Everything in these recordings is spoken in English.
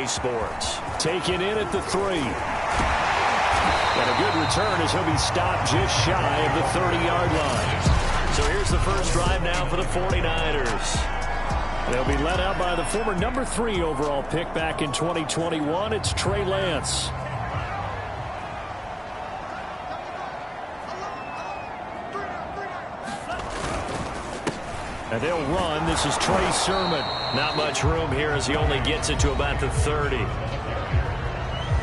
EA Sports. Taken in at the 3. And a good return as he'll be stopped just shy of the 30-yard line. So here's the first drive now for the 49ers. They'll be led out by the former number 3 overall pick back in 2021. It's Trey Lance. And they'll run. This is Trey Sermon. Not much room here as he only gets it to about the 30.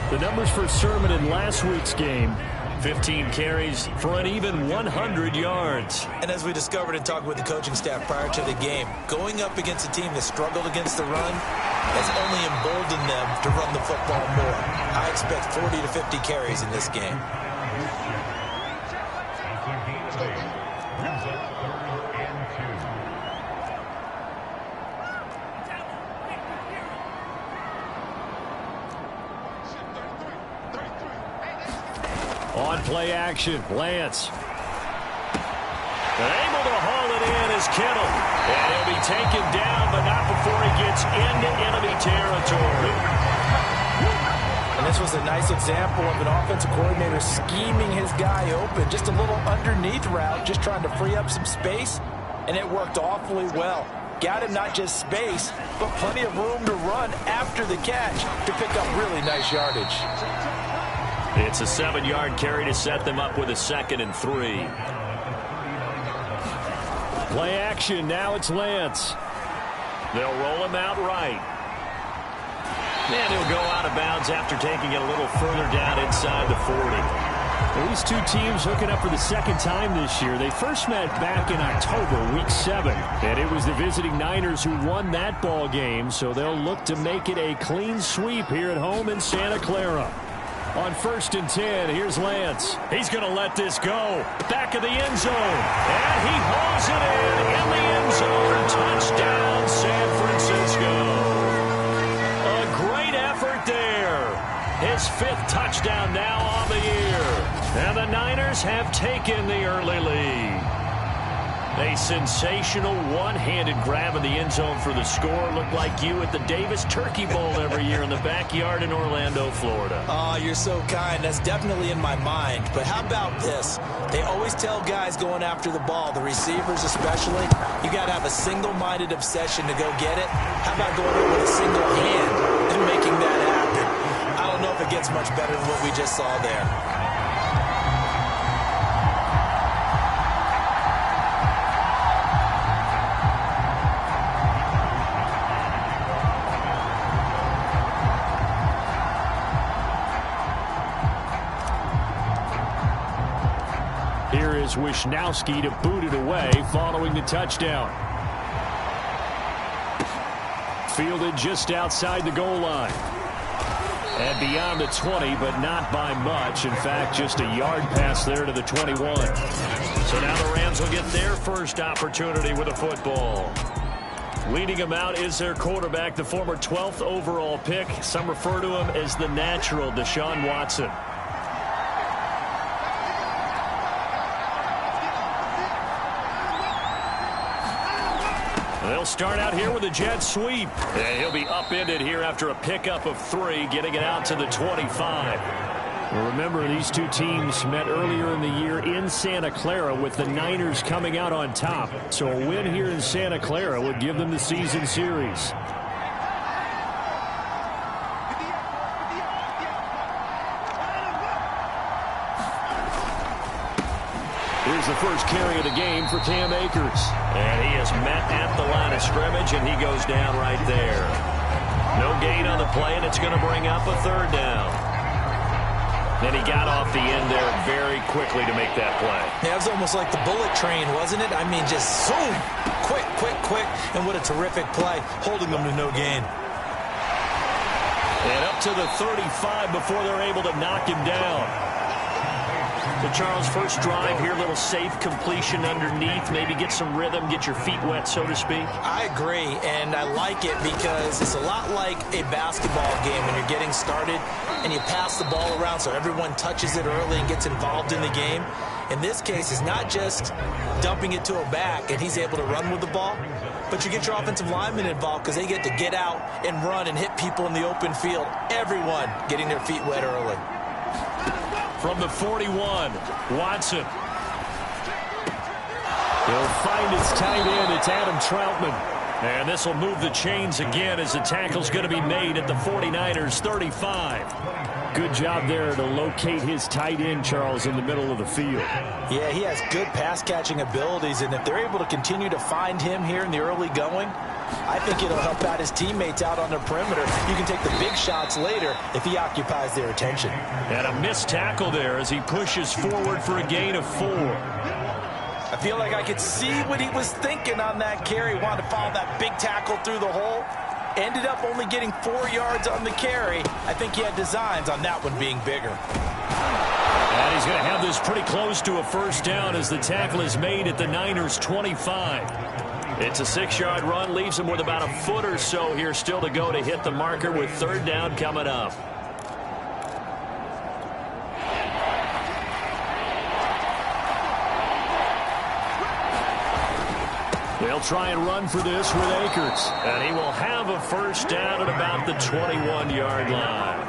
The numbers for Sermon in last week's game: 15 carries for an even 100 yards. And as we discovered in talking with the coaching staff prior to the game, going up against a team that struggled against the run has only emboldened them to run the football more. I expect 40 to 50 carries in this game. On play action, Lance. Able to haul it in is Kittle. And he'll be taken down, but not before he gets into enemy territory. And this was a nice example of an offensive coordinator scheming his guy open. Just a little underneath route, just trying to free up some space, and it worked awfully well. Got him not just space, but plenty of room to run after the catch to pick up really nice yardage. It's a 7-yard carry to set them up with a 2nd and 3. Play action. Now it's Lance. They'll roll him out right. And he'll go out of bounds after taking it a little further down inside the 40. Well, these two teams hooking up for the second time this year. They first met back in October, week 7. And it was the visiting Niners who won that ball game. So they'll look to make it a clean sweep here at home in Santa Clara. On 1st and 10, here's Lance. He's going to let this go. Back of the end zone. And he hauls it in the end zone. Touchdown, San Francisco. A great effort there. His 5th touchdown now on the year. And the Niners have taken the early lead. A sensational one-handed grab in the end zone for the score. Looked like you at the Davis Turkey Bowl every year in the backyard in Orlando, Florida. Oh, you're so kind. That's definitely in my mind. But how about this? They always tell guys going after the ball, the receivers especially, you got to have a single-minded obsession to go get it. How about going up with a single hand and making that happen? I don't know if it gets much better than what we just saw there. Here is Wisnowski to boot it away following the touchdown. Fielded just outside the goal line. And beyond the 20, but not by much. In fact, just a yard pass there to the 21. So now the Rams will get their first opportunity with a football. Leading him out is their quarterback, the former 12th overall pick. Some refer to him as the natural, Deshaun Watson. They'll start out here with a jet sweep. And he'll be upended here after a pickup of 3, getting it out to the 25. Well, remember, these two teams met earlier in the year in Santa Clara with the Niners coming out on top. So a win here in Santa Clara would give them the season series. Here's the first carry of the game for Cam Akers. And he is met at the line of scrimmage, and he goes down right there. No gain on the play, and it's going to bring up a 3rd down. Then he got off the end there very quickly to make that play. Yeah, it was almost like the bullet train, wasn't it? I mean, just zoom, quick, and what a terrific play, holding them to no gain. And up to the 35 before they're able to knock him down. So, Charles, first drive here, little safe completion underneath, maybe get some rhythm, get your feet wet, so to speak. I agree, and I like it because it's a lot like a basketball game when you're getting started and you pass the ball around so everyone touches it early and gets involved in the game. In this case, it's not just dumping it to a back and he's able to run with the ball, but you get your offensive linemen involved because they get to get out and run and hit people in the open field. Everyone getting their feet wet early. From the 41, Watson. He'll find his tight end. It's Adam Troutman. And this will move the chains again as the tackle's going to be made at the 49ers 35. Good job there to locate his tight end, Charles, in the middle of the field. Yeah, he has good pass-catching abilities, and if they're able to continue to find him here in the early going, I think it'll help out his teammates out on the perimeter. You can take the big shots later if he occupies their attention. And a missed tackle there as he pushes forward for a gain of 4. I feel like I could see what he was thinking on that carry. Wanted to follow that big tackle through the hole. Ended up only getting 4 yards on the carry. I think he had designs on that one being bigger. And he's going to have this pretty close to a first down as the tackle is made at the Niners 25. It's a 6-yard run, leaves him with about a foot or so here still to go to hit the marker with third down coming up. They'll try and run for this with Akers. And he will have a first down at about the 21-yard line.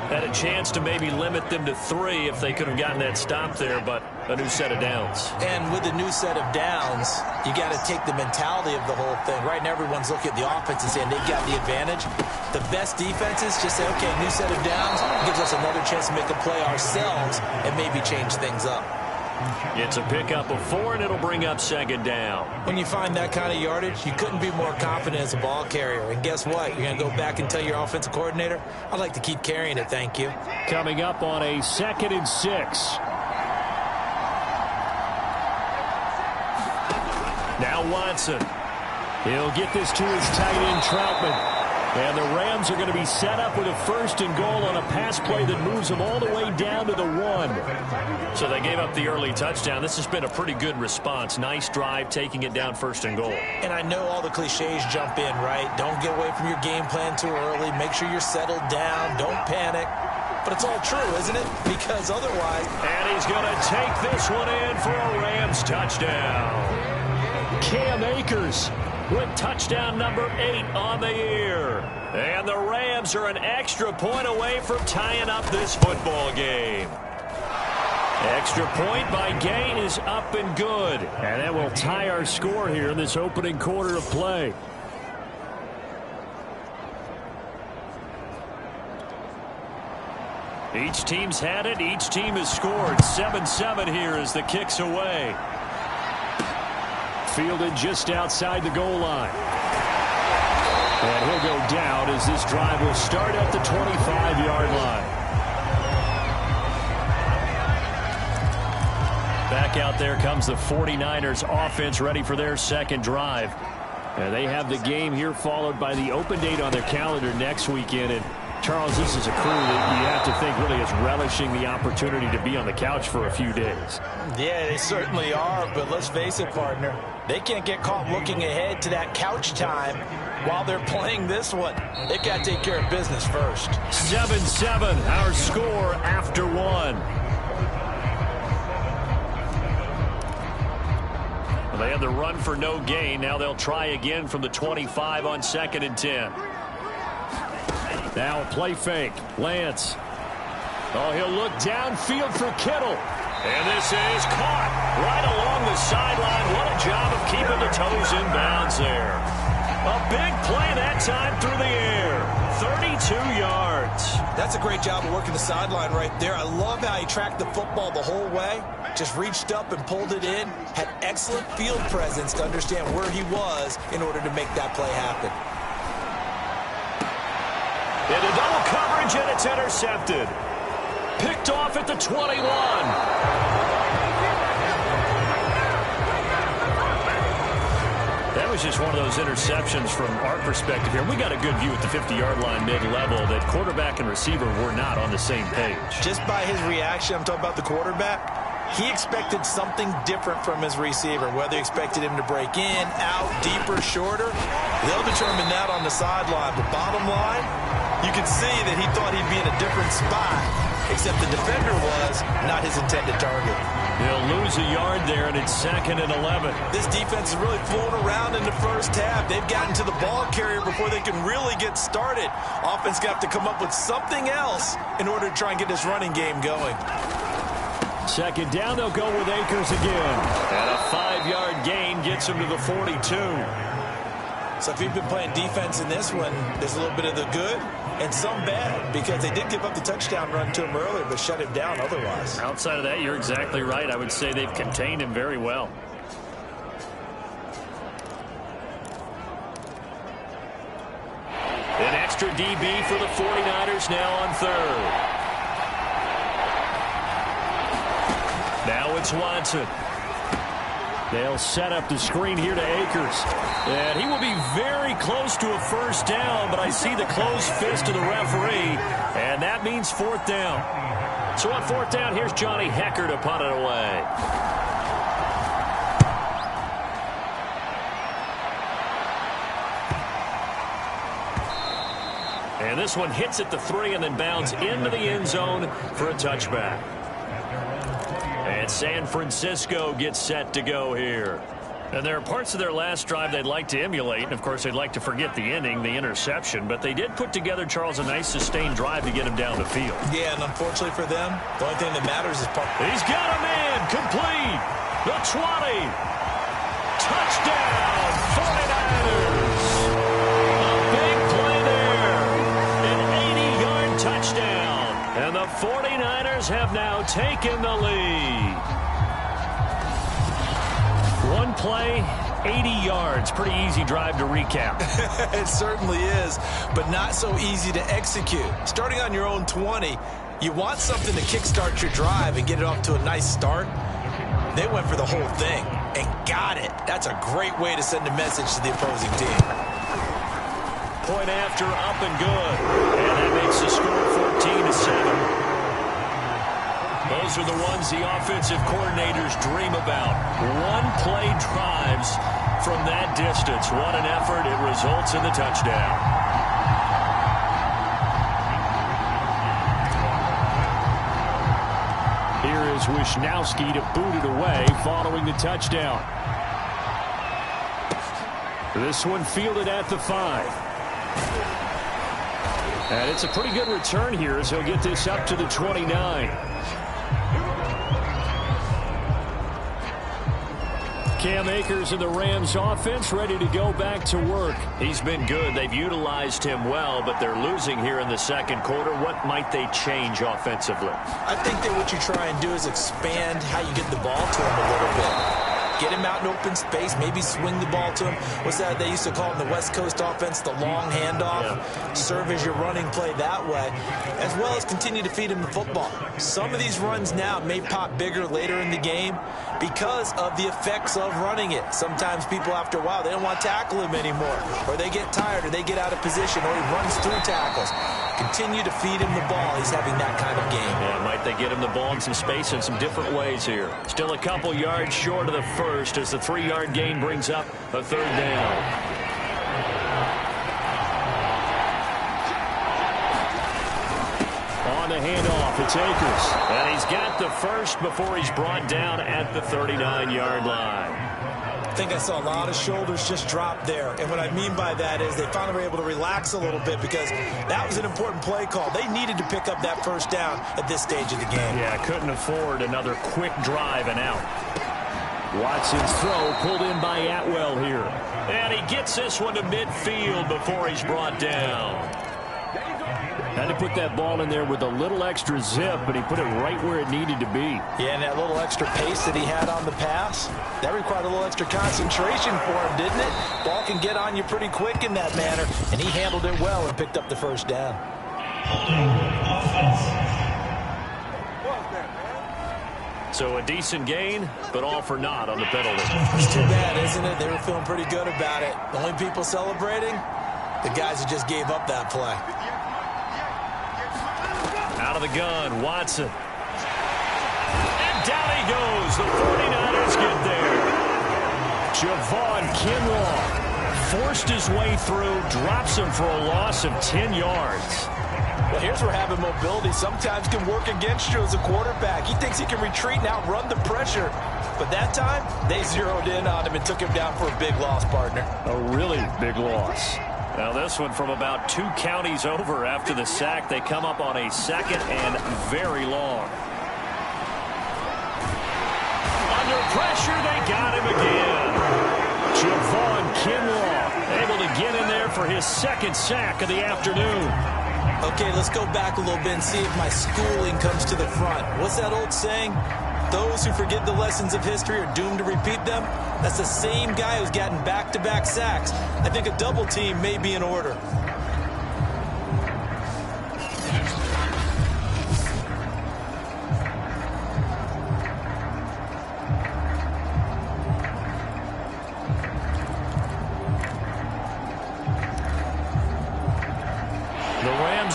Had a chance to maybe limit them to 3 if they could have gotten that stop there, but a new set of downs. And with a new set of downs, you got to take the mentality of the whole thing. Right now, everyone's looking at the offense and saying they've got the advantage. The best defenses just say, okay, new set of downs gives us another chance to make a play ourselves and maybe change things up. It's a pickup of 4, and it'll bring up second down. When you find that kind of yardage, you couldn't be more confident as a ball carrier. And guess what? You're going to go back and tell your offensive coordinator, I'd like to keep carrying it, thank you. Coming up on a 2nd and 6. Now Watson. He'll get this to his tight end, Troutman. And the Rams are going to be set up with a 1st and goal on a pass play that moves them all the way down to the 1. So they gave up the early touchdown. This has been a pretty good response. Nice drive, taking it down 1st and goal. And I know all the cliches jump in, right? Don't get away from your game plan too early. Make sure you're settled down. Don't panic. But it's all true, isn't it? Because otherwise... And he's going to take this one in for a Rams touchdown. Cam Akers with touchdown number 8 on the year. And the Rams are an extra point away from tying up this football game. Extra point by Gain is up and good. And that will tie our score here in this opening quarter of play. Each team's had it. Each team has scored. 7-7 here as the kick's away. Fielded just outside the goal line. And he'll go down as this drive will start at the 25-yard line. Back out there comes the 49ers offense ready for their second drive. And they have the game here followed by the open date on their calendar next weekend. And Charles, this is a crew that you have to think really is relishing the opportunity to be on the couch for a few days. Yeah, they certainly are, but let's face it, partner. They can't get caught looking ahead to that couch time while they're playing this one. They've got to take care of business first. 7-7, our score after 1. Well, they had the run for no gain. Now they'll try again from the 25 on 2nd and 10. Now a play fake. Lance. Oh, he'll look downfield for Kittle. And this is caught right along the sideline. What a job of keeping the toes in bounds there. A big play that time through the air. 32 yards. That's a great job of working the sideline right there. I love how he tracked the football the whole way. Just reached up and pulled it in. Had excellent field presence to understand where he was in order to make that play happen. Into double coverage, and it's intercepted. Picked off at the 21. That was just one of those interceptions from our perspective here. We got a good view at the 50-yard line mid-level that quarterback and receiver were not on the same page. Just by his reaction, I'm talking about the quarterback, he expected something different from his receiver, whether he expected him to break in, out, deeper, shorter. They'll determine that on the sideline. But bottom line, you can see that he thought he'd be in a different spot, except the defender was not his intended target. He'll lose a yard there, and it's 2nd and 11. This defense is really fooling around in the first half. They've gotten to the ball carrier before they can really get started. Offense got to come up with something else in order to try and get this running game going. 2nd down, they'll go with Akers again. And a 5-yard gain gets him to the 42. So if you've been playing defense in this one, there's a little bit of the good and some bad, because they did give up the touchdown run to him earlier, but shut him down otherwise. Outside of that, you're exactly right. I would say they've contained him very well. An extra DB for the 49ers now on 3rd. Now it's Watson. They'll set up the screen here to Akers. And he will be very close to a first down, but I see the closed fist of the referee, and that means 4th down. So on 4th down, here's Johnny Hecker to punt it away. And this one hits at the 3 and then bounds into the end zone for a touchback. And San Francisco gets set to go here. And there are parts of their last drive they'd like to emulate. And, of course, they'd like to forget the ending, the interception. But they did put together, Charles, a nice sustained drive to get him down the field. Yeah, and unfortunately for them, the only thing that matters is part. He's got a man. Complete. The 20. Touchdown, 49ers. A big play there. An 80-yard touchdown. And the 49ers have now taken the lead. One play, 80 yards. Pretty easy drive to recap. It certainly is, but not so easy to execute. Starting on your own 20, you want something to kickstart your drive and get it off to a nice start. They went for the whole thing and got it. That's a great way to send a message to the opposing team. Point after, up and good. And that makes the score 14-7. Those are the ones the offensive coordinators dream about. One-play drives from that distance. What an effort. It results in the touchdown. Here is Wisnowski to boot it away following the touchdown. This one fielded at the 5. And it's a pretty good return here as he'll get this up to the 29. Cam Akers and the Rams offense ready to go back to work. He's been good. They've utilized him well, but they're losing here in the 2nd quarter. What might they change offensively? I think that what you try and do is expand how you get the ball to him a little bit. Get him out in open space, maybe swing the ball to him. What's that they used to call in the West Coast offense, the long handoff? Yeah. Serve as your running play that way, as well as continue to feed him the football. Some of these runs now may pop bigger later in the game because of the effects of running it. Sometimes people, after a while, they don't want to tackle him anymore, or they get tired, or they get out of position, or he runs through tackles. Continue to feed him the ball. He's having that kind of game. Yeah, might they get him the ball in some space in some different ways here. Still a couple yards short of the first as the 3-yard gain brings up a 3rd down. On the handoff, it's Akers. And he's got the first before he's brought down at the 39-yard line. I think I saw a lot of shoulders just drop there. And what I mean by that is they finally were able to relax a little bit because that was an important play call. They needed to pick up that first down at this stage of the game. Yeah, couldn't afford another quick drive and out. Watson's throw pulled in by Atwell here. And he gets this one to midfield before he's brought down. Had to put that ball in there with a little extra zip, but he put it right where it needed to be. Yeah, and that little extra pace that he had on the pass, that required a little extra concentration for him, didn't it? Ball can get on you pretty quick in that manner, and he handled it well and picked up the first down. So a decent gain, but all for naught on the penalty. It's too bad, isn't it? They were feeling pretty good about it. The only people celebrating, the guys who just gave up that play. Out of the gun, Watson. And down he goes. The 49ers get there. Javon Kinlaw forced his way through, drops him for a loss of 10 yards. Well, here's where having mobility sometimes can work against you as a quarterback. He thinks he can retreat and outrun the pressure. But that time, they zeroed in on him and took him down for a big loss, partner. A really big loss. Now this one from about 2 counties over after the sack. They come up on a second and very long. Under pressure, they got him again. Javon Kinlaw able to get in there for his second sack of the afternoon. Okay, let's go back a little bit and see if my schooling comes to the front. What's that old saying? Those who forget the lessons of history are doomed to repeat them. That's the same guy who's gotten back-to-back sacks. I think a double team may be in order.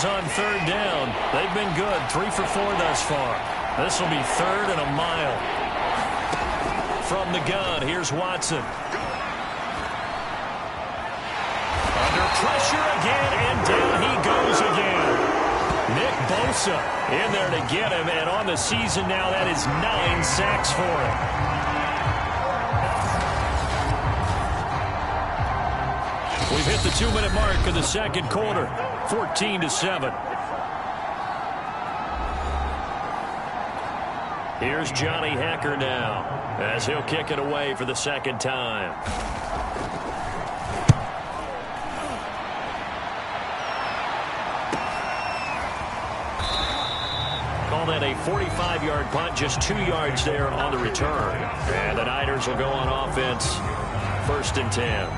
On third down. They've been good. 3 for 4 thus far. This will be 3rd and a mile. From the gun, here's Watson. Under pressure again, and down he goes again. Nick Bosa in there to get him, and on the season now, that is 9 sacks for him. We've hit the 2-minute mark of the second quarter. 14-7. Here's Johnny Hacker now as he'll kick it away for the second time. Call that a 45-yard punt, just 2 yards there on the return. And the Niners will go on offense, 1st and 10.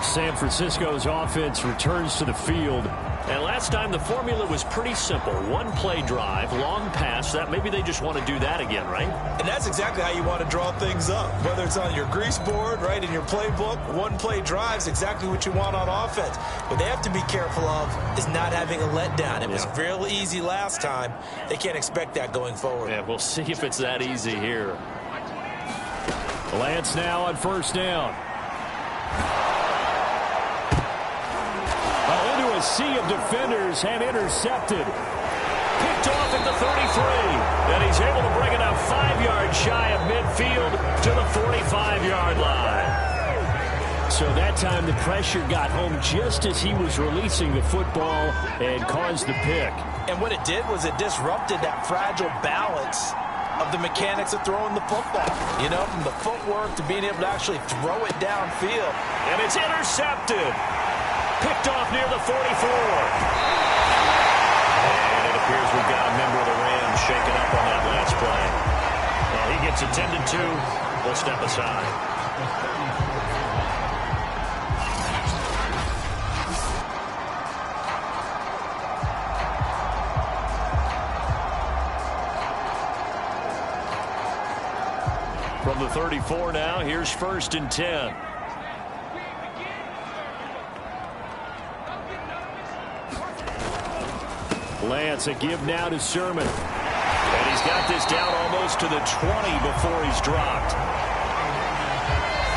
San Francisco's offense returns to the field. And last time the formula was pretty simple. 1-play drive, long pass. That maybe they just want to do that again, right? And that's exactly how you want to draw things up. Whether it's on your grease board, right, in your playbook, 1-play drive is exactly what you want on offense. What they have to be careful of is not having a letdown. It was real easy last time. They can't expect that going forward. Yeah, we'll see if it's that easy here. Lance now on 1st down. A sea of defenders and intercepted. Picked off at the 33. And he's able to bring it up 5 yards shy of midfield to the 45-yard line. So that time the pressure got home just as he was releasing the football and caused the pick. And what it did was it disrupted that fragile balance of the mechanics of throwing the football. You know, from the footwork to being able to actually throw it downfield. And it's intercepted. Picked off near the 44. And it appears we've got a member of the Rams shaken up on that last play. Well, he gets attended to. We'll step aside. From the 34 now, here's 1st and 10. Lance, a give now to Sermon. And he's got this down almost to the 20 before he's dropped.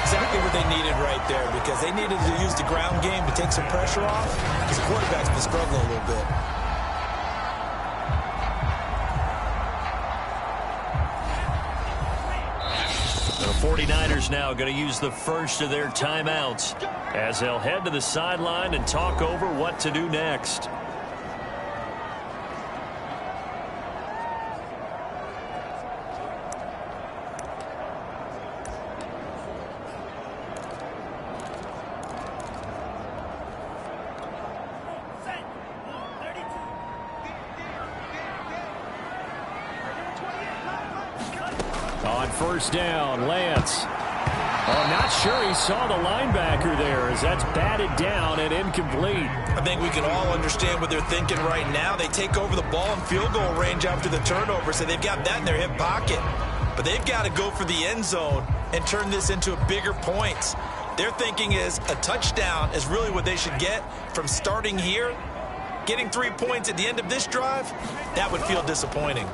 Exactly what they needed right there, because they needed to use the ground game to take some pressure off, because the quarterback's been struggling a little bit. The 49ers now going to use the first of their timeouts as they'll head to the sideline and talk over what to do next. On 1st down, Lance. I'm not sure he saw the linebacker there as that's batted down and incomplete. I think we can all understand what they're thinking right now. They take over the ball in field goal range after the turnover, so they've got that in their hip pocket. but they've got to go for the end zone and turn this into a bigger points. Their thinking is a touchdown is really what they should get from starting here. Getting 3 points at the end of this drive, that would feel disappointing.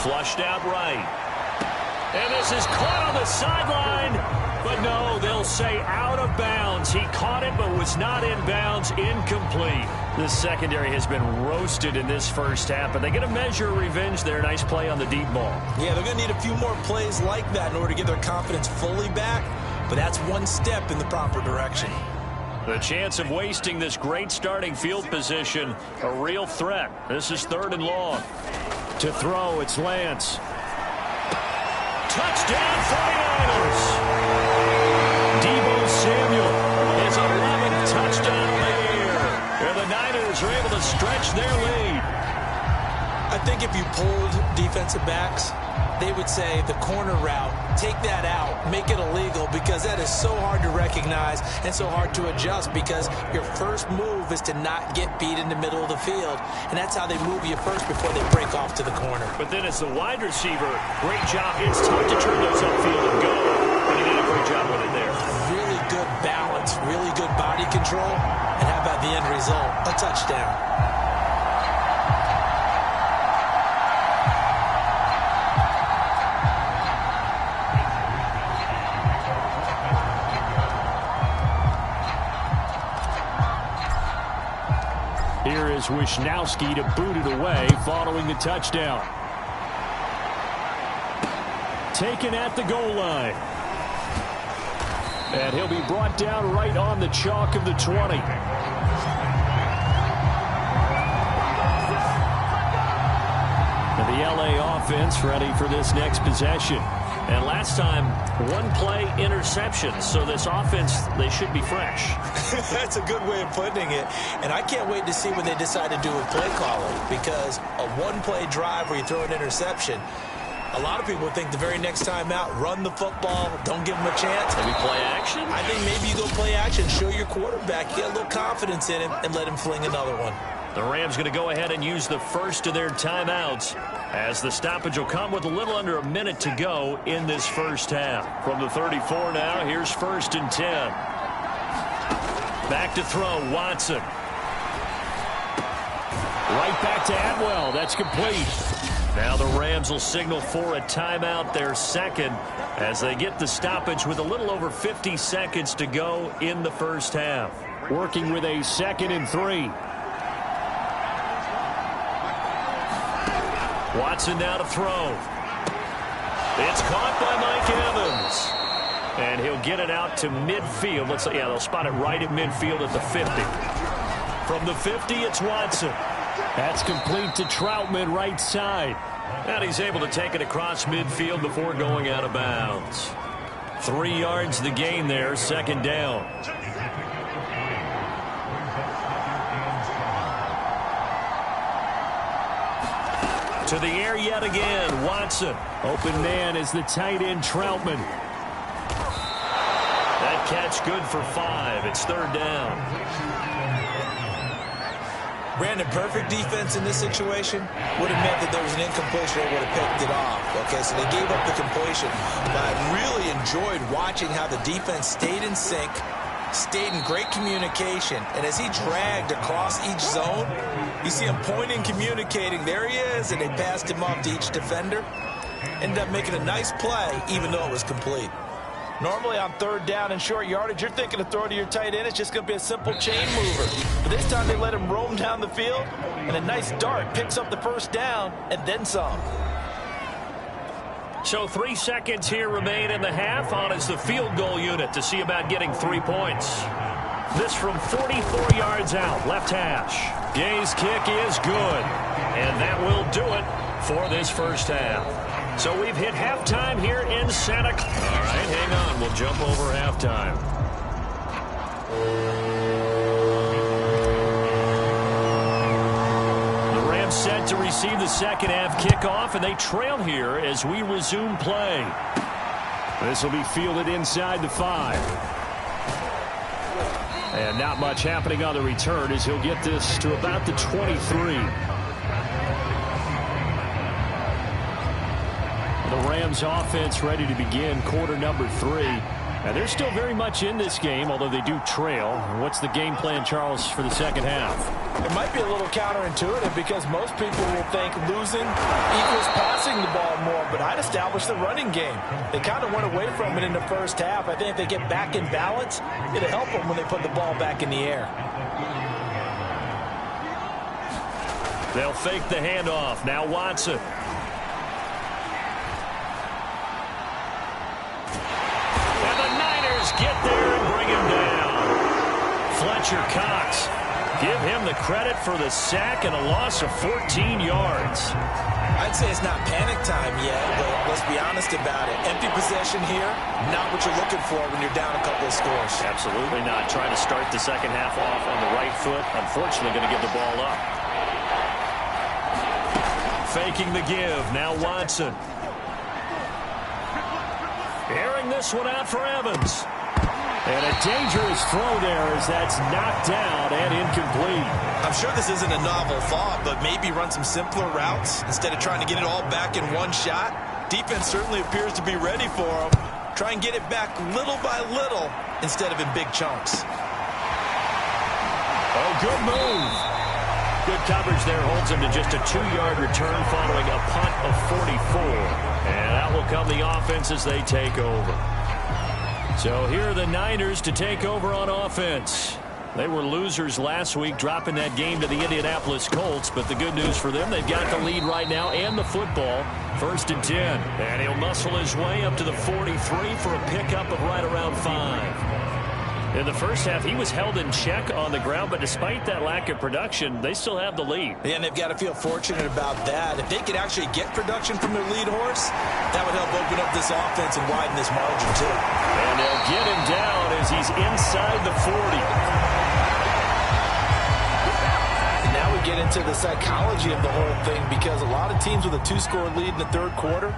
Flushed out right. And this is caught on the sideline. But no, they'll say out of bounds. He caught it but was not in bounds. Incomplete. This secondary has been roasted in this first half, but they get a measure of revenge there. Nice play on the deep ball. Yeah, they're going to need a few more plays like that in order to get their confidence fully back, but that's one step in the proper direction. The chance of wasting this great starting field position, a real threat. This is 3rd and long. To throw, it's Lance. Touchdown 49ers! Deebo Samuel, his 11th touchdown of the year. And the Niners are able to stretch their lead. I think if you polled defensive backs, they would say the corner route, take that out, make it illegal, because that is so hard to recognize and so hard to adjust, because your first move is to not get beat in the middle of the field, and that's how they move you first before they break off to the corner. But then as the wide receiver, great job. It's tough to turn those upfield and go, but he did a great job with it there. Really good balance, really good body control, and how about the end result? A touchdown. Here is Wisnowski to boot it away following the touchdown. Taken at the goal line. And he'll be brought down right on the chalk of the 20. And the LA offense ready for this next possession. And last time, one play interception. So this offense, they should be fresh. That's a good way of putting it. And I can't wait to see what they decide to do with play calling, because a one-play drive where you throw an interception, a lot of people think the very next time out, run the football, don't give them a chance. Maybe play action? I think maybe you go play action, show your quarterback, get a little confidence in him, and let him fling another one. The Rams going to go ahead and use the first of their timeouts, as the stoppage will come with a little under a minute to go in this first half. From the 34 now, here's 1st and 10. Back to throw, Watson. Right back to Atwell. That's complete. Now the Rams will signal for a timeout, their second, as they get the stoppage with a little over 50 seconds to go in the first half. Working with a 2nd and 3. Watson now to throw. It's caught by Mike Evans. And he'll get it out to midfield. Yeah, they'll spot it right at midfield at the 50. From the 50, it's Watson. That's complete to Troutman, right side. And he's able to take it across midfield before going out of bounds. 3 yards the gain there, 2nd down. To the air yet again, Watson. Open man is the tight end, Troutman. That catch good for 5. It's 3rd down. Brandon, perfect defense in this situation would have meant that there was an incompletion. They would have picked it off. Okay, so they gave up the completion. But I really enjoyed watching how the defense stayed in sync, stayed in great communication, and as he dragged across each zone, you see him pointing, communicating. There he is, and they passed him off to each defender. Ended up making a nice play, even though it was complete. Normally on 3rd down and short yardage, you're thinking of throwing to your tight end. It's just going to be a simple chain mover. But this time they let him roam down the field, and a nice dart picks up the 1st down and then some. So 3 seconds here remain in the half. On is the field goal unit to see about getting 3 points. This from 44 yards out, left hash. Gay's kick is good, and that will do it for this first half. So we've hit halftime here in Santa Clara. All right, hang on. We'll jump over halftime. The Rams set to receive the second half kickoff, and they trail here as we resume play. This will be fielded inside the 5. And not much happening on the return as he'll get this to about the 23. Rams offense ready to begin quarter number 3. And they're still very much in this game, although they do trail. What's the game plan, Charles, for the second half? It might be a little counterintuitive because most people will think losing equals passing the ball more, but I'd establish the running game. They kind of went away from it in the first half. I think if they get back in balance, it'll help them when they put the ball back in the air. They'll fake the handoff. Now Watson. Get there and bring him down. Fletcher Cox. Give him the credit for the sack and a loss of 14 yards. I'd say it's not panic time yet, but let's be honest about it. Empty possession here, not what you're looking for when you're down a couple of scores. Absolutely not. Trying to start the second half off on the right foot. Unfortunately, going to give the ball up. Faking the give. Now Watson. Airing this one out for Evans. And a dangerous throw there as that's knocked down and incomplete. I'm sure this isn't a novel thought, but maybe run some simpler routes instead of trying to get it all back in one shot. Defense certainly appears to be ready for him. Try and get it back little by little instead of in big chunks. Oh, good move. Good coverage there holds him to just a 2-yard return following a punt of 44. And out will come the offense as they take over. So here are the Niners to take over on offense. They were losers last week, dropping that game to the Indianapolis Colts. But the good news for them, they've got the lead right now and the football. 1st and 10. And he'll muscle his way up to the 43 for a pickup of right around 5. In the first half, he was held in check on the ground, but despite that lack of production, they still have the lead. Yeah, and they've got to feel fortunate about that. If they could actually get production from their lead horse, that would help open up this offense and widen this margin, too. And they'll get him down as he's inside the 40. And now we get into the psychology of the whole thing, because a lot of teams with a 2-score lead in the third quarter,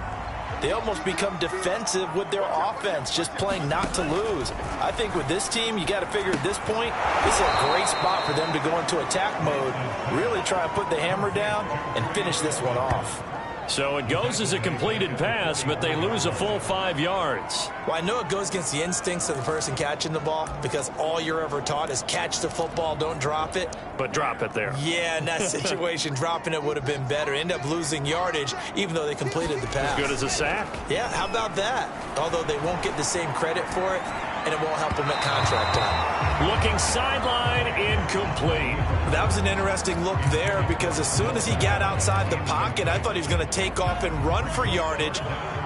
they almost become defensive with their offense, just playing not to lose. I think with this team, you got to figure at this point, this is a great spot for them to go into attack mode, really try and put the hammer down and finish this one off. So it goes as a completed pass, but they lose a full 5 yards. Well, I know it goes against the instincts of the person catching the ball, because all you're ever taught is catch the football, don't drop it. But drop it there. Yeah, in that situation, dropping it would have been better. End up losing yardage, even though they completed the pass. As good as a sack. Yeah, how about that? Although they won't get the same credit for it, and it won't help them at contract time. Looking sideline, incomplete. That was an interesting look there, because as soon as he got outside the pocket, I thought he was going to take off and run for yardage.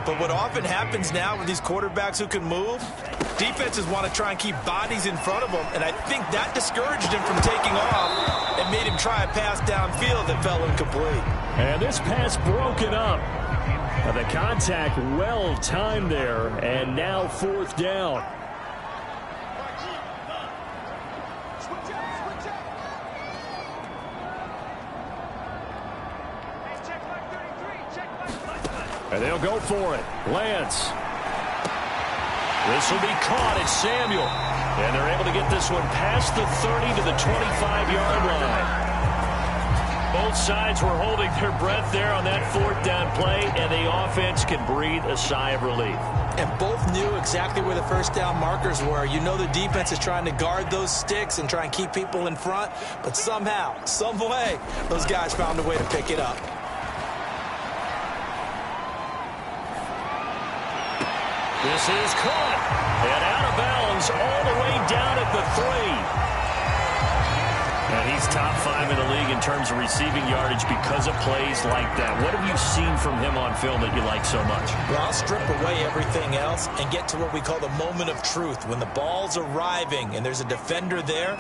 But what often happens now with these quarterbacks who can move, defenses want to try and keep bodies in front of them, and I think that discouraged him from taking off and made him try a pass downfield that fell incomplete. And this pass broken up. The contact well timed there, and now 4th down. And they'll go for it. Lance. This will be caught. It's Samuel. And they're able to get this one past the 30 to the 25-yard line. Both sides were holding their breath there on that 4th down play, and the offense can breathe a sigh of relief. And both knew exactly where the first down markers were. You know the defense is trying to guard those sticks and try and keep people in front, but somehow, some way, those guys found a way to pick it up. This is caught and out of bounds all the way down at the 3. And he's top 5 in the league in terms of receiving yardage because of plays like that. What have you seen from him on film that you like so much? Well, I'll strip away everything else and get to what we call the moment of truth. When the ball's arriving and there's a defender there,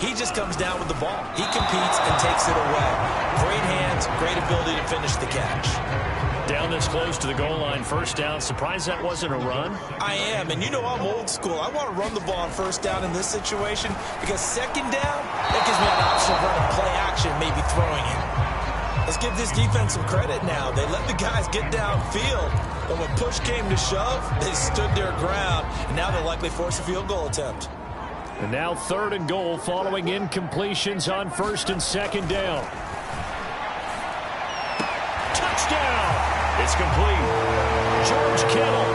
he just comes down with the ball. He competes and takes it away. Great hands, great ability to finish the catch. Down this close to the goal line, 1st down. Surprised that wasn't a run? I am, and you know I'm old school. I want to run the ball on 1st down in this situation because 2nd down, that gives me an option of running play action, maybe throwing it. Let's give this defense some credit now. They let the guys get downfield, and when push came to shove, they stood their ground, and now they'll likely force a field goal attempt. And now 3rd and goal following incompletions on 1st and 2nd down. Touchdown! It's complete. George Kittle,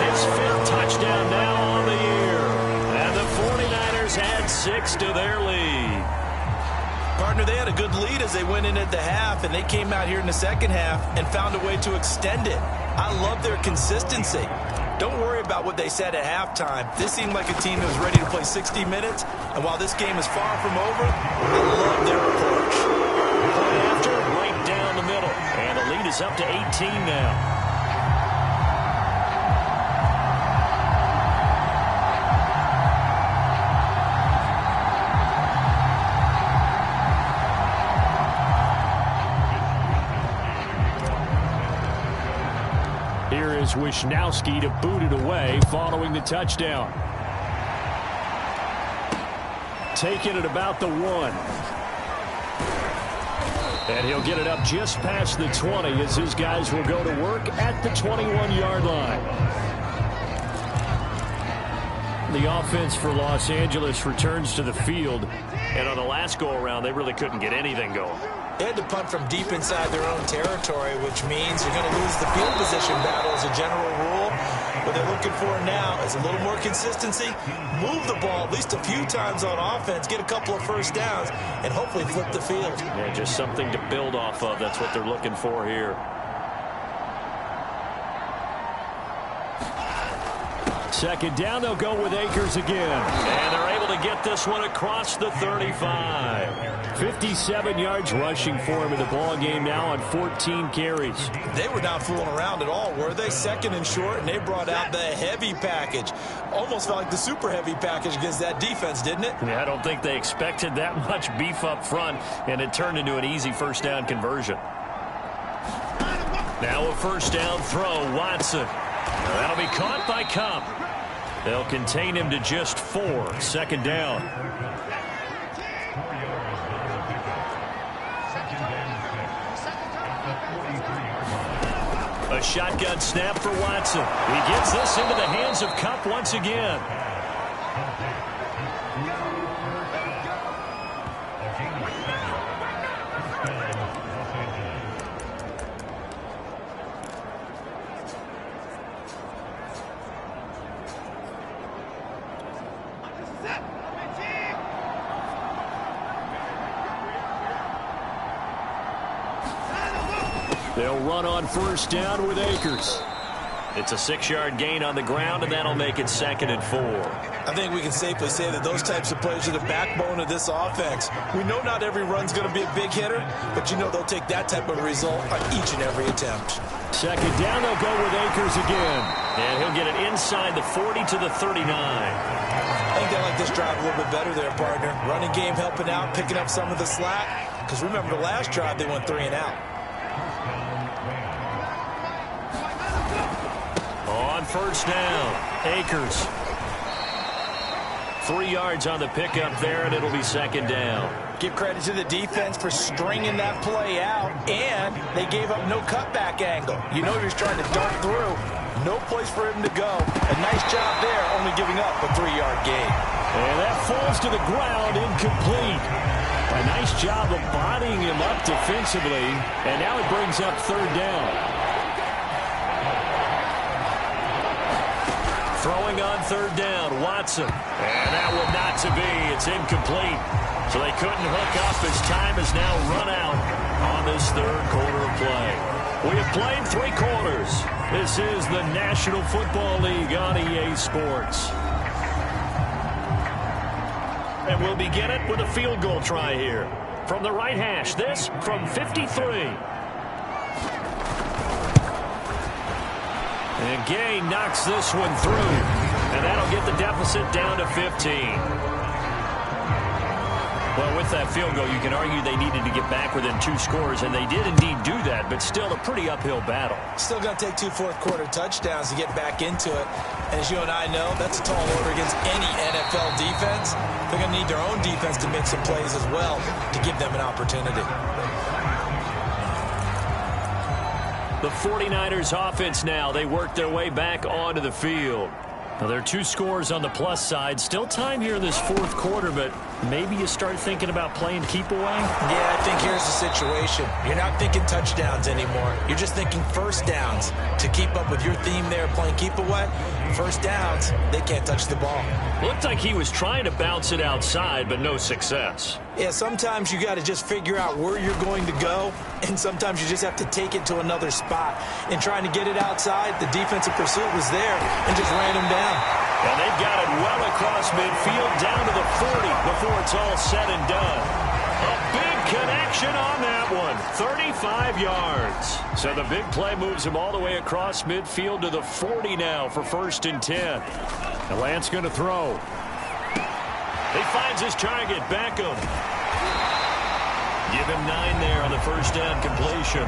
his 5th touchdown now on the year. And the 49ers add 6 to their lead. Partner, they had a good lead as they went in at the half, and they came out here in the second half and found a way to extend it. I love their consistency. Don't worry about what they said at halftime. This seemed like a team that was ready to play 60 minutes, and while this game is far from over, I love their approach. Point after, right down the middle, and the lead is up to 18 now. Here is Wisnowski to boot it away following the touchdown. Taking it about the 1. And he'll get it up just past the 20 as his guys will go to work at the 21-yard line. The offense for Los Angeles returns to the field. And on the last go-around, they really couldn't get anything going. They had to punt from deep inside their own territory, which means you're going to lose the field position battle as a general rule. What they're looking for now is a little more consistency, move the ball at least a few times on offense, get a couple of first downs, and hopefully flip the field. Yeah, just something to build off of. That's what they're looking for here. Second down, they'll go with Akers again. And they're able to get this one across the 35. 57 yards rushing for him in the ball game now on 14 carries. They were not fooling around at all, were they? Second and short, and they brought out the heavy package. Almost felt like the super heavy package against that defense, didn't it? Yeah, I don't think they expected that much beef up front, and it turned into an easy first down conversion. Now a first down throw, Watson. That'll be caught by Cup. They'll contain him to just 4. Second down. A shotgun snap for Watson. He gets this into the hands of Cup once again. They'll run on first down with Akers. It's a 6-yard gain on the ground, and that'll make it 2nd and 4. I think we can safely say that those types of plays are the backbone of this offense. We know not every run's going to be a big hitter, but you know they'll take that type of result on each and every attempt. Second down, they'll go with Akers again. And he'll get it inside the 40 to the 39. I think they like this drive a little bit better there, partner. Running game helping out, picking up some of the slack. Because remember, the last drive, they went 3 and out. On first down, Akers. 3 yards on the pickup there, and it'll be second down. Give credit to the defense for stringing that play out, and they gave up no cutback angle. You know he was trying to dart through. No place for him to go. A nice job there, only giving up a 3-yard gain. And that falls to the ground, incomplete. A nice job of bodying him up defensively, and now it brings up third down. Throwing on third down, Watson. And that one not to be. It's incomplete. So they couldn't hook up as time has now run out on this third quarter of play. We have played 3 quarters. This is the National Football League on EA Sports. And we'll begin it with a field goal try here. From the right hash, this from 53. And Gay knocks this one through. And that'll get the deficit down to 15. Well, with that field goal, you can argue they needed to get back within 2 scores, and they did indeed do that, but still a pretty uphill battle. Still going to take 2 fourth-quarter touchdowns to get back into it. And as you and I know, that's a tall order against any NFL defense. They're going to need their own defense to make some plays as well to give them an opportunity. The 49ers offense now, they work their way back onto the field. Now, there are 2 scores on the plus side. Still time here in this fourth quarter, but maybe you start thinking about playing keep away? Yeah, I think here's the situation. You're not thinking touchdowns anymore. You're just thinking first downs. To keep up with your theme there, playing keep away, first downs, they can't touch the ball. Looked like he was trying to bounce it outside, but no success. Yeah, sometimes you got to just figure out where you're going to go, and sometimes you just have to take it to another spot. In trying to get it outside, the defensive pursuit was there and just ran him down. And they've got it well across midfield down to the 40 before it's all said and done. A big connection on that one, 35 yards. So the big play moves him all the way across midfield to the 40 now for 1st and 10. And Lance going to throw. He finds his target, Beckham. Give him 9 there on the first down completion.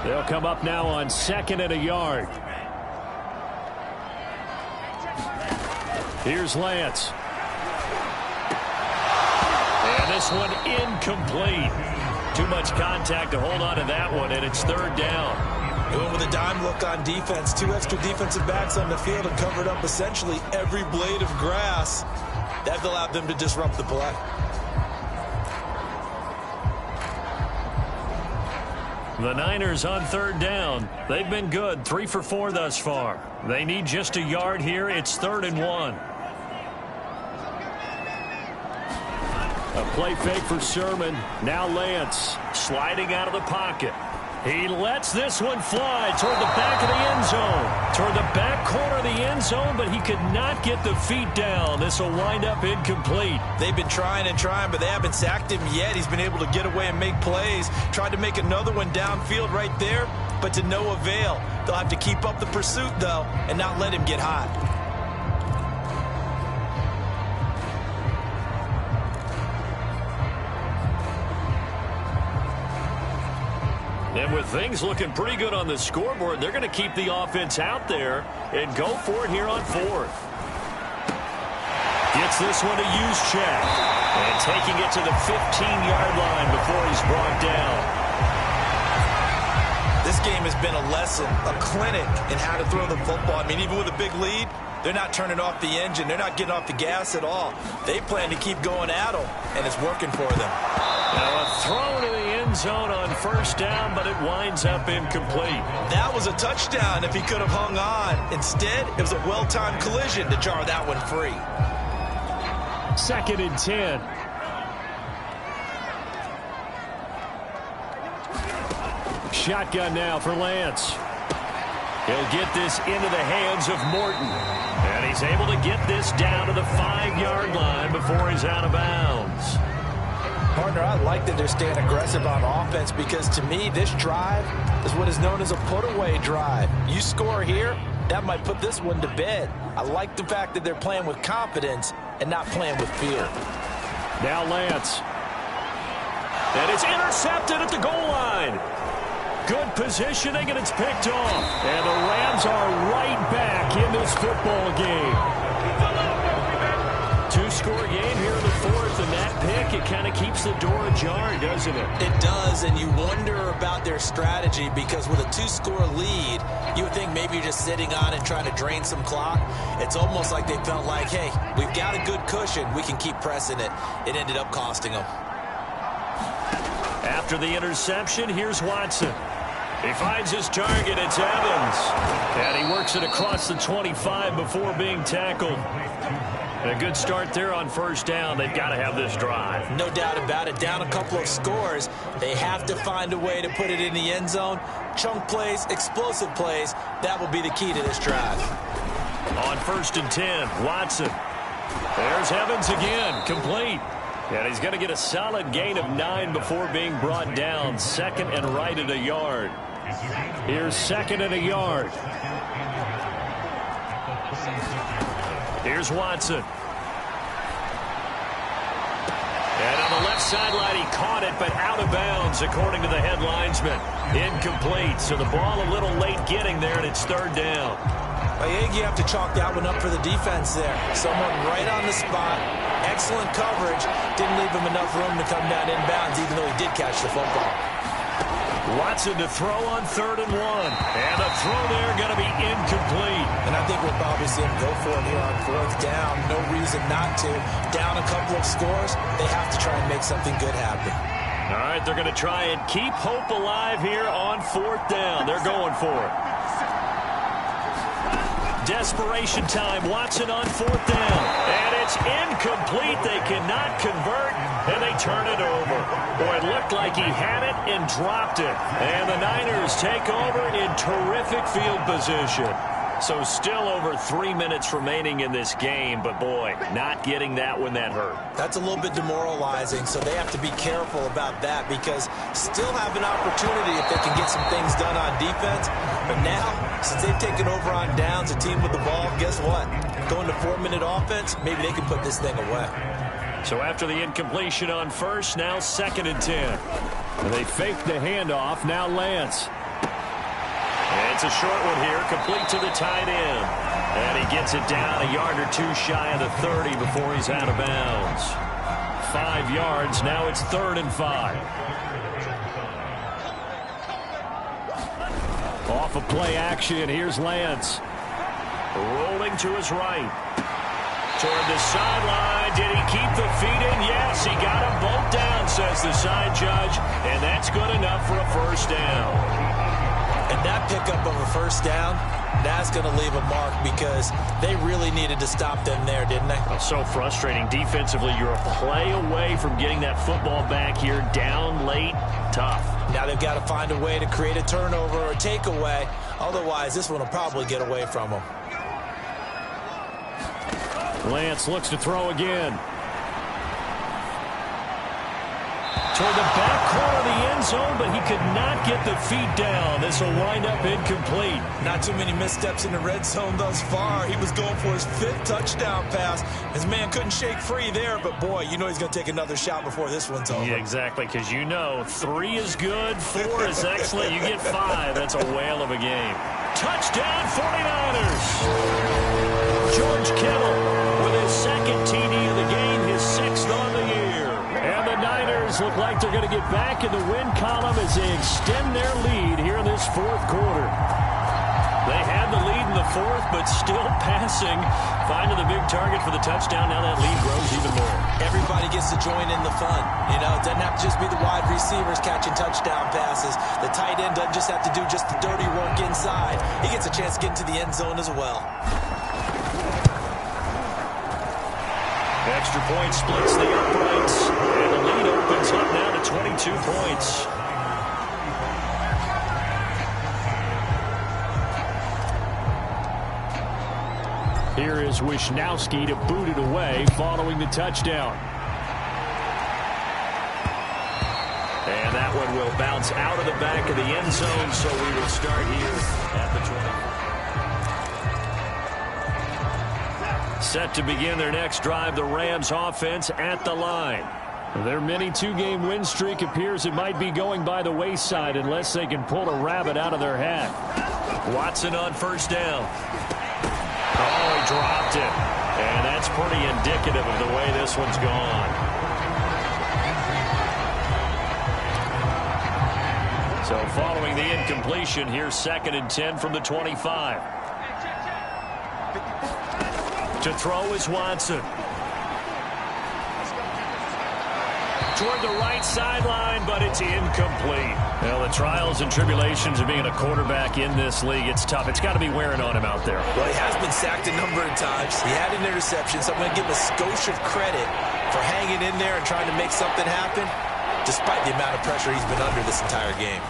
They'll come up now on 2nd and a yard. Here's Lance. And this one incomplete. Too much contact to hold on to that one, and it's 3rd down. Going with a dime look on defense. 2 extra defensive backs on the field and covered up essentially every blade of grass. That allowed them to disrupt the play. The Niners on 3rd down. They've been good, 3 for 4 thus far. They need just a yard here. It's 3rd and 1. A play fake for Sermon. Now Lance sliding out of the pocket. He lets this one fly toward the back of the end zone. Toward the back corner of the end zone, but he could not get the feet down. This will wind up incomplete. They've been trying and trying, but they haven't sacked him yet. He's been able to get away and make plays. Tried to make another one downfield right there, but to no avail. They'll have to keep up the pursuit, though, and not let him get hot. And with things looking pretty good on the scoreboard, they're going to keep the offense out there and go for it here on 4th. Gets this one to Juszczyk. And taking it to the 15-yard line before he's brought down. This game has been a lesson, a clinic in how to throw the football. I mean, even with a big lead, they're not turning off the engine. They're not getting off the gas at all. They plan to keep going at them, and it's working for them. Now a throw to the end zone on 1st down, but it winds up incomplete. That was a touchdown if he could have hung on. Instead, it was a well-timed collision to jar that one free. 2nd and 10. Shotgun now for Lance. He'll get this into the hands of Morton. And he's able to get this down to the 5-yard line before he's out of bounds. Partner, I like that they're staying aggressive on offense because, to me, this drive is what is known as a put-away drive. You score here, that might put this one to bed. I like the fact that they're playing with confidence and not playing with fear. Now Lance. And it's intercepted at the goal line. Good positioning, and it's picked off. And the Rams are right back in this football game. 2-score game here in the 4th, and that pick, it kind of keeps the door ajar, doesn't it? It does, and you wonder about their strategy because with a 2-score lead, you would think maybe you're just sitting on it trying to drain some clock. It's almost like they felt like, hey, we've got a good cushion. We can keep pressing it. It ended up costing them. After the interception, here's Watson. He finds his target. It's Evans. And he works it across the 25 before being tackled. And a good start there on 1st down. They've got to have this drive. No doubt about it. Down a couple of scores. They have to find a way to put it in the end zone. Chunk plays, explosive plays. That will be the key to this drive. On 1st and 10, Watson. There's Evans again, complete. And he's going to get a solid gain of 9 before being brought down. 2nd and right at a yard. Here's 2nd and a yard. Here's Watson. And on the left sideline, he caught it, but out of bounds, according to the head linesman. Incomplete, so the ball a little late getting there, and it's 3rd down. I think you have to chalk that one up for the defense there. Someone right on the spot. Excellent coverage. Didn't leave him enough room to come down inbounds, even though he did catch the football. Watson to throw on 3rd and 1. And the throw there going to be incomplete. And I think we'll probably see him go for it here on 4th down. No reason not to. Down a couple of scores, they have to try and make something good happen. All right, they're going to try and keep hope alive here on 4th down. They're going for it. Desperation time. Watson on 4th down. And it's incomplete. They cannot convert, and they turn it over. Boy, it looked like he had it and dropped it. And the Niners take over in terrific field position. So still over 3 minutes remaining in this game, but boy, not getting that when that hurt. That's a little bit demoralizing, so they have to be careful about that because still have an opportunity if they can get some things done on defense. But now, since they've taken over on downs, a team with the ball, guess what? Going to 4-minute offense, maybe they can put this thing away. So after the incompletion on 1st, now 2nd and 10. And they fake the handoff, now Lance. And it's a short one here, complete to the tight end. And he gets it down a yard or 2 shy of the 30 before he's out of bounds. 5 yards, now it's 3rd and 5. Off of play action, here's Lance. Rolling to his right. Toward the sideline, did he keep the feet in? Yes, he got them both down, says the side judge. And that's good enough for a 1st down. And that pickup of a 1st down, that's going to leave a mark because they really needed to stop them there, didn't they? So frustrating. Defensively, you're a play away from getting that football back here. Down late, tough. Now they've got to find a way to create a turnover or a takeaway. Otherwise, this one will probably get away from them. Lance looks to throw again. Toward the back corner of the end zone, but he could not get the feet down. This will wind up incomplete. Not too many missteps in the red zone thus far. He was going for his 5th touchdown pass. His man couldn't shake free there, but boy, you know he's going to take another shot before this one's over. Yeah, exactly, because you know 3 is good, 4 is excellent. You get 5, that's a whale of a game. Touchdown 49ers! George Kittle with his 2nd TD of the game, his 6th on the year. And the Niners look like they're going to get back in the win column as they extend their lead here in this 4th quarter. They had the lead in the 4th, but still passing. Finding the big target for the touchdown. Now that lead grows even more. Everybody gets to join in the fun. You know, it doesn't have to just be the wide receivers catching touchdown passes. The tight end doesn't just have to do just the dirty work inside. He gets a chance to get into the end zone as well. Extra point splits the uprights, and the lead opens up now to 22 points. Here is Wisnowski to boot it away following the touchdown. And that one will bounce out of the back of the end zone, so we will start here at the 20. Set to begin their next drive, the Rams offense at the line. Their mini 2-game win streak appears it might be going by the wayside unless they can pull a rabbit out of their hat. Watson on 1st down. Oh, he dropped it. And that's pretty indicative of the way this one's gone. So following the incompletion, here's 2nd and 10 from the 25. To throw is Watson. Toward the right sideline, but it's incomplete. Well, the trials and tribulations of being a quarterback in this league, it's tough. It's got to be wearing on him out there. Well, he has been sacked a number of times. He had an interception, so I'm going to give him a skosh of credit for hanging in there and trying to make something happen, despite the amount of pressure he's been under this entire game.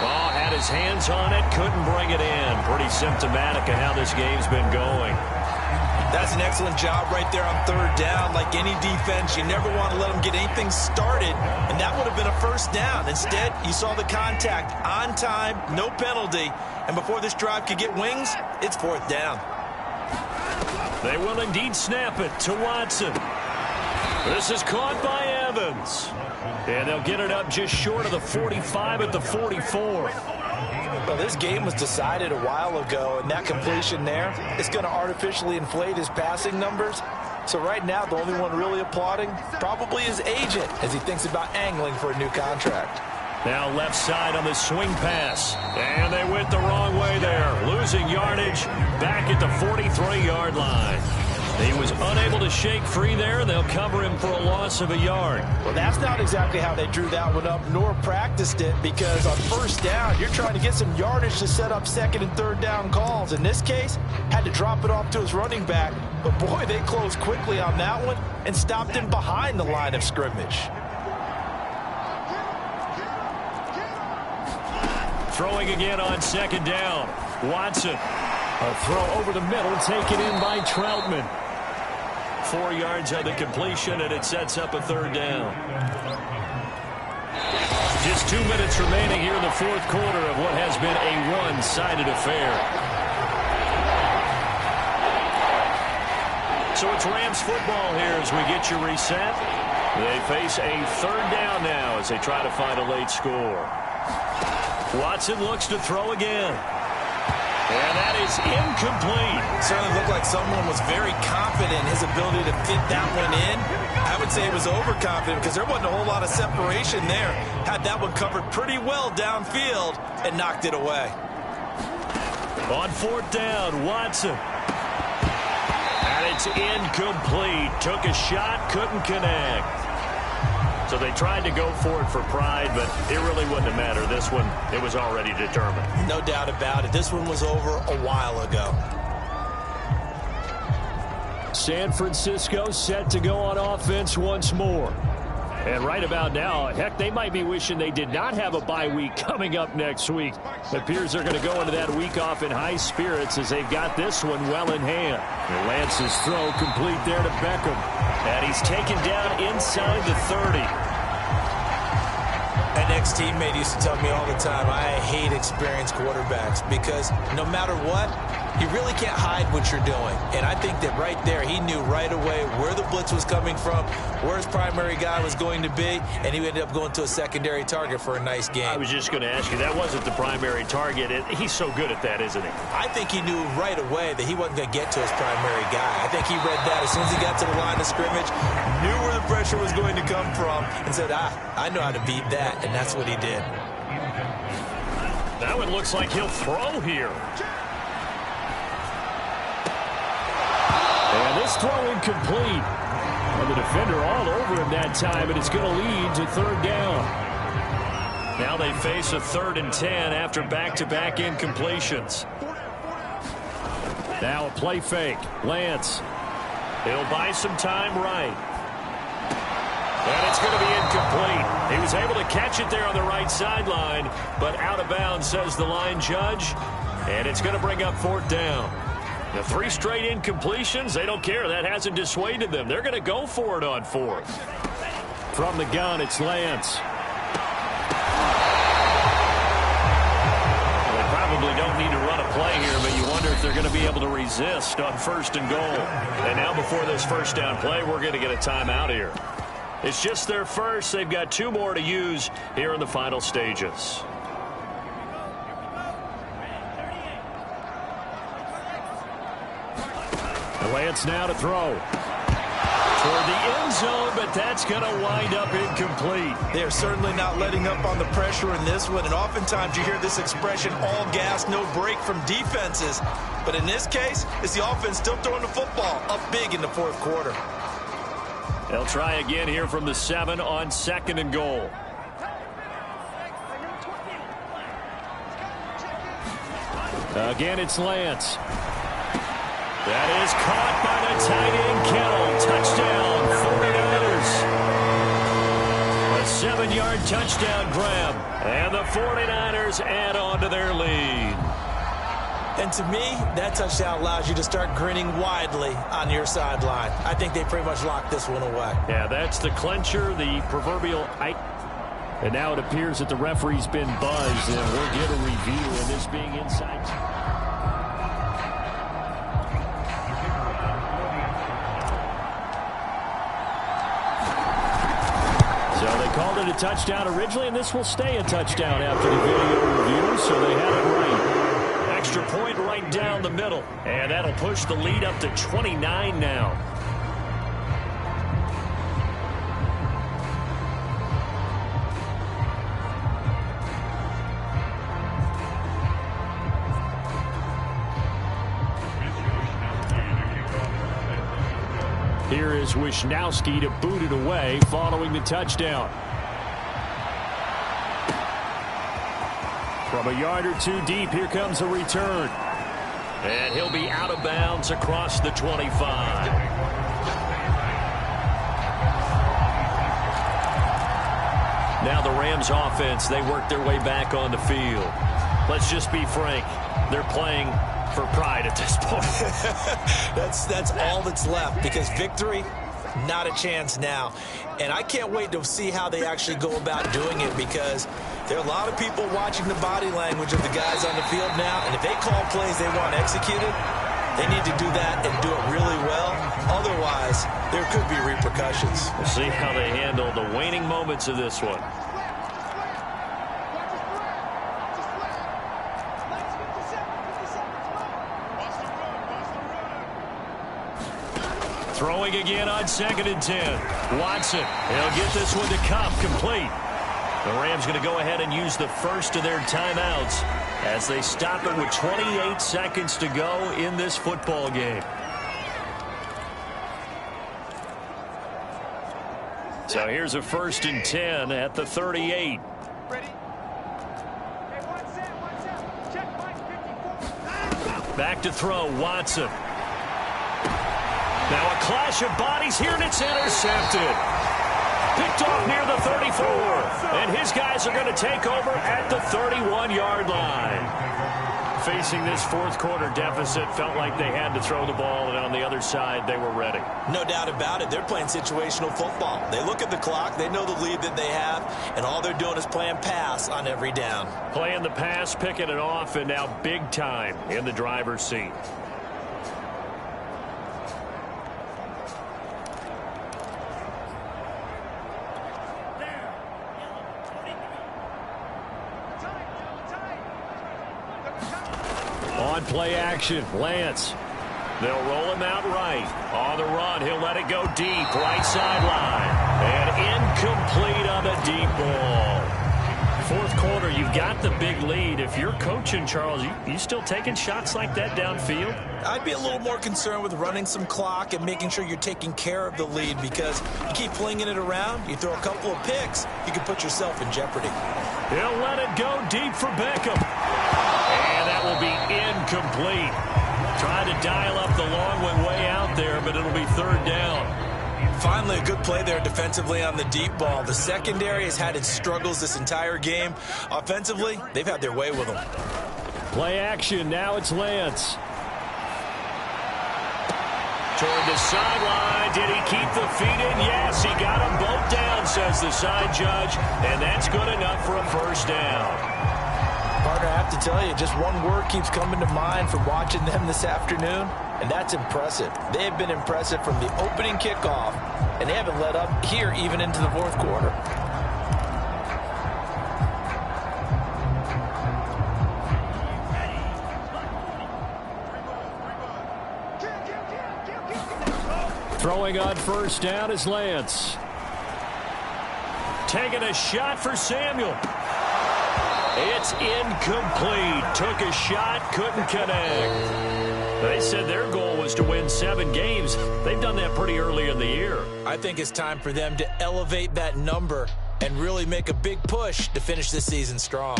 Oh, had his hands on it, couldn't bring it in. Pretty symptomatic of how this game's been going. That's an excellent job right there on 3rd down. Like any defense, you never want to let them get anything started, and that would have been a 1st down. Instead, you saw the contact on time, no penalty, and before this drive could get wings, it's 4th down. They will indeed snap it to Watson. This is caught by Evans. And they'll get it up just short of the 45 at the 44. Well, this game was decided a while ago, and that completion there is going to artificially inflate his passing numbers. So right now, the only one really applauding probably his agent as he thinks about angling for a new contract. Now left side on the swing pass. And they went the wrong way there. Losing yardage back at the 43-yard line. He was unable to shake free there. They'll cover him for a loss of a yard. Well, that's not exactly how they drew that one up, nor practiced it, because on first down, you're trying to get some yardage to set up second and third down calls. In this case, had to drop it off to his running back. But, boy, they closed quickly on that one and stopped him behind the line of scrimmage. Throwing again on second down. Watson. A throw over the middle, taken in by Troutman. 4 yards on the completion, and it sets up a third down. Just 2 minutes remaining here in the fourth quarter of what has been a one-sided affair. So it's Rams football here as we get you reset. They face a third down now as they try to find a late score. Watson looks to throw again. And that is incomplete. Certainly looked like someone was very confident in his ability to fit that one in. I would say it was overconfident because there wasn't a whole lot of separation there. Had that one covered pretty well downfield and knocked it away. On fourth down, Watson. And it's incomplete. Took a shot, couldn't connect. So they tried to go for it for pride, but it really wouldn't have mattered. This one, it was already determined. No doubt about it. This one was over a while ago. San Francisco set to go on offense once more. And right about now, heck, they might be wishing they did not have a bye week coming up next week. It appears they're going to go into that week off in high spirits as they've got this one well in hand. And Lance's throw complete there to Beckham. And he's taken down inside the 30. An ex-teammate used to tell me all the time, I hate experienced quarterbacks because no matter what, you really can't hide what you're doing. And I think that right there, he knew right away where the blitz was coming from, where his primary guy was going to be, and he ended up going to a secondary target for a nice game. I was just going to ask you, that wasn't the primary target. He's so good at that, isn't he? I think he knew right away that he wasn't going to get to his primary guy. I think he read that as soon as he got to the line of scrimmage, knew where the pressure was going to come from, and said, I know how to beat that, and that's what he did. That one looks like he'll throw here. And this throw incomplete. And the defender all over him that time, and it's going to lead to third down. Now they face a 3rd and 10 after back-to-back incompletions. Now a play fake. Lance. He'll buy some time right. And it's going to be incomplete. He was able to catch it there on the right sideline, but out of bounds, says the line judge. And it's going to bring up 4th down. The 3 straight incompletions, they don't care. That hasn't dissuaded them. They're going to go for it on 4th. From the gun, it's Lance. Well, they probably don't need to run a play here, but you wonder if they're going to be able to resist on 1st and goal. And now before this first down play, we're going to get a timeout here. It's just their first. They've got 2 more to use here in the final stages. Lance now to throw. Toward the end zone, but that's going to wind up incomplete. They're certainly not letting up on the pressure in this one, and oftentimes you hear this expression, all gas, no break from defenses. But in this case, it's the offense still throwing the football up big in the 4th quarter. They'll try again here from the 7 on 2nd and goal. Again, it's Lance. That is caught by the tight end, Kittle. Touchdown, 49ers. A 7-yard touchdown grab. And the 49ers add on to their lead. And to me, that touchdown allows you to start grinning widely on your sideline. I think they pretty much locked this one away. Yeah, that's the clincher, the proverbial... And now it appears that the referee's been buzzed, and we'll get a review of this being inside... So they called it a touchdown originally, and this will stay a touchdown after the video review, so they had it right. Extra point right down the middle, and that'll push the lead up to 29 now. Here is Wisnowski to boot it away following the touchdown. From a yard or two deep, here comes a return. And he'll be out of bounds across the 25. Now the Rams offense, they work their way back on the field. Let's just be frank. They're playing for pride at this point. That's all that's left, because victory, not a chance now. And I can't wait to see how they actually go about doing it, because there are a lot of people watching the body language of the guys on the field now, and if they call plays they want executed, they need to do that and do it really well. Otherwise, there could be repercussions. We'll see how they handle the waning moments of this one. Throwing again on 2nd and 10. Watson, he'll get this one to Cup, complete. The Rams going to go ahead and use the first of their timeouts as they stop it with 28 seconds to go in this football game. So here's a 1st and 10 at the 38. Back to throw, Watson. Now a clash of bodies here, and it's intercepted. Picked off near the 34. And his guys are going to take over at the 31-yard line. Facing this fourth quarter deficit, felt like they had to throw the ball, and on the other side, they were ready. No doubt about it. They're playing situational football. They look at the clock, they know the lead that they have, and all they're doing is playing pass on every down. Playing the pass, picking it off, and now big time in the driver's seat. On play action, Lance. They'll roll him out right. On the run, he'll let it go deep, right sideline. And incomplete on the deep ball. Fourth quarter, you've got the big lead. If you're coaching, Charles, you still taking shots like that downfield? I'd be a little more concerned with running some clock and making sure you're taking care of the lead, because you keep flinging it around, you throw a couple of picks, you can put yourself in jeopardy. He'll let it go deep for Beckham. And that will be incomplete. Trying to dial up the long one way out there, but it'll be 3rd down. Finally, a good play there defensively on the deep ball. The secondary has had its struggles this entire game. Offensively, they've had their way with them. Play action. Now it's Lance. Toward the sideline. Did he keep the feet in? Yes, he got them both down, says the side judge. And that's good enough for a 1st down. Partner, I have to tell you, just one word keeps coming to mind from watching them this afternoon, and that's impressive. They have been impressive from the opening kickoff, and they haven't let up here even into the fourth quarter. Throwing on 1st down is Lance. Taking a shot for Samuel. It's incomplete. Took a shot, couldn't connect. They said their goal was to win 7 games. They've done that pretty early in the year. I think it's time for them to elevate that number and really make a big push to finish this season strong.